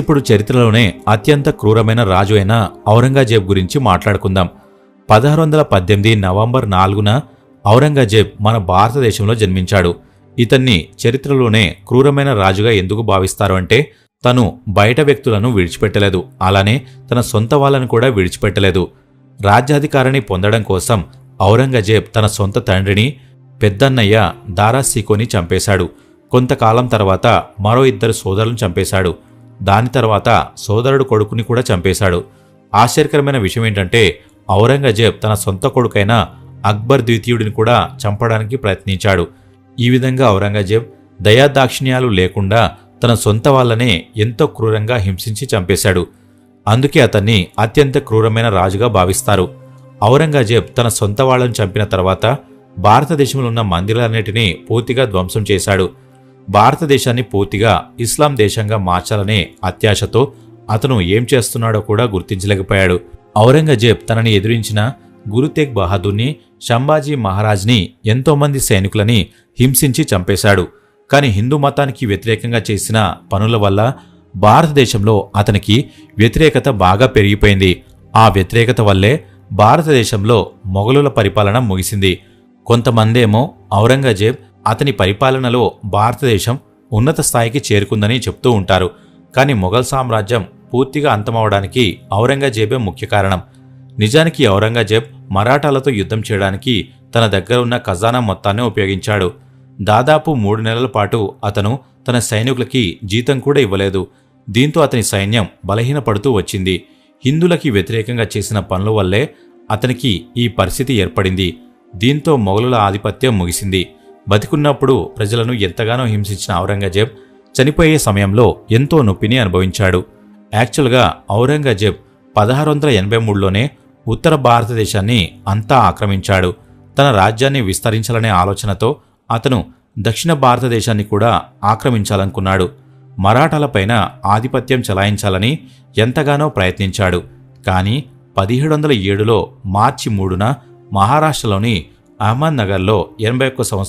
ఇప్పుడు చరిత్రలోనే అత్యంత క్రూరమైన రాజు అయిన ఔరంగజేబ్ గురించి మాట్లాడుకుందాం. 1618 నవంబర్ 4న ఔరంగజేబ్ మన భారతదేశంలో జన్మించాడు. ఇతన్ని చరిత్రలోనే క్రూరమైన రాజుగా ఎందుకు భావిస్తారు అంటే, తను బయట వ్యక్తులను విడిచిపెట్టలేదు, అలానే తన సొంత వాళ్ళను కూడా విడిచిపెట్టలేదు. రాజ్యాధికారాన్ని పొందడం కోసం ఔరంగజేబ్ తన సొంత తండ్రిని, పెద్దన్నయ్య దారాషికోని చంపేశాడు. కొంతకాలం తర్వాత మరో 2 సోదరులను చంపేశాడు. దాని తర్వాత సోదరుడు కొడుకుని కూడా చంపేశాడు. ఆశ్చర్యకరమైన విషయం ఏంటంటే, ఔరంగజేబ్ తన సొంత కొడుకైన అక్బర్ ద్వితీయుడిని కూడా చంపడానికి ప్రయత్నించాడు. ఈ విధంగా ఔరంగజేబ్ దయాదాక్షిణ్యాలు లేకుండా తన సొంత వాళ్ళనే ఎంతో క్రూరంగా హింసించి చంపేశాడు. అందుకే అతన్ని అత్యంత క్రూరమైన రాజుగా భావిస్తారు. ఔరంగజేబ్ తన సొంత వాళ్లను చంపిన తర్వాత భారతదేశంలో ఉన్న మందిరాలన్నిటినీ పూర్తిగా ధ్వంసం చేశాడు. భారతదేశాన్ని పూర్తిగా ఇస్లాం దేశంగా మార్చాలనే అత్యాశతో అతను ఏం చేస్తున్నాడో కూడా గుర్తించలేకపోయాడు. ఔరంగజేబ్ తనని ఎదిరించిన గురు తేగ్ బహాదూర్ని, సంభాజీ మహారాజ్ని, ఎంతోమంది సైనికులని హింసించి చంపేశాడు. కాని హిందూ మతానికి వ్యతిరేకంగా చేసిన పనుల వల్ల భారతదేశంలో అతనికి వ్యతిరేకత బాగా పెరిగిపోయింది. ఆ వ్యతిరేకత వల్లే భారతదేశంలో మొఘలుల పరిపాలన ముగిసింది. కొంతమందేమో ఔరంగజేబ్ అతని పరిపాలనలో భారతదేశం ఉన్నత స్థాయికి చేరుకుందని చెప్తూ ఉంటారు. కానీ మొఘల్ సామ్రాజ్యం పూర్తిగా అంతమవడానికి ఔరంగజేబే ముఖ్య కారణం. నిజానికి ఔరంగజేబ్ మరాఠాలతో యుద్ధం చేయడానికి తన దగ్గర ఉన్న ఖజానా మొత్తాన్ని ఉపయోగించాడు. దాదాపు 3 నెలల పాటు అతను తన సైనికులకి జీతం కూడా ఇవ్వలేదు. దీంతో అతని సైన్యం బలహీనపడుతూ వచ్చింది. హిందువులకి వ్యతిరేకంగా చేసిన పనుల వల్లే అతనికి ఈ పరిస్థితి ఏర్పడింది. దీంతో మొఘలుల ఆధిపత్యం ముగిసింది. బతికున్నప్పుడు ప్రజలను ఎంతగానో హింసించిన ఔరంగజేబ్ చనిపోయే సమయంలో ఎంతో నొప్పిని అనుభవించాడు. యాక్చువల్గా ఔరంగజేబ్ 1683లోనే ఉత్తర భారతదేశాన్ని అంతా ఆక్రమించాడు. తన రాజ్యాన్ని విస్తరించాలనే ఆలోచనతో అతను దక్షిణ భారతదేశాన్ని కూడా ఆక్రమించాలనుకున్నాడు. మరాఠాలపైన ఆధిపత్యం చెలాయించాలని ఎంతగానో ప్రయత్నించాడు. కానీ 1707లో మార్చి 3న మహారాష్ట్రలోని అహ్మద్నగర్లో 81 సంవత్సరాల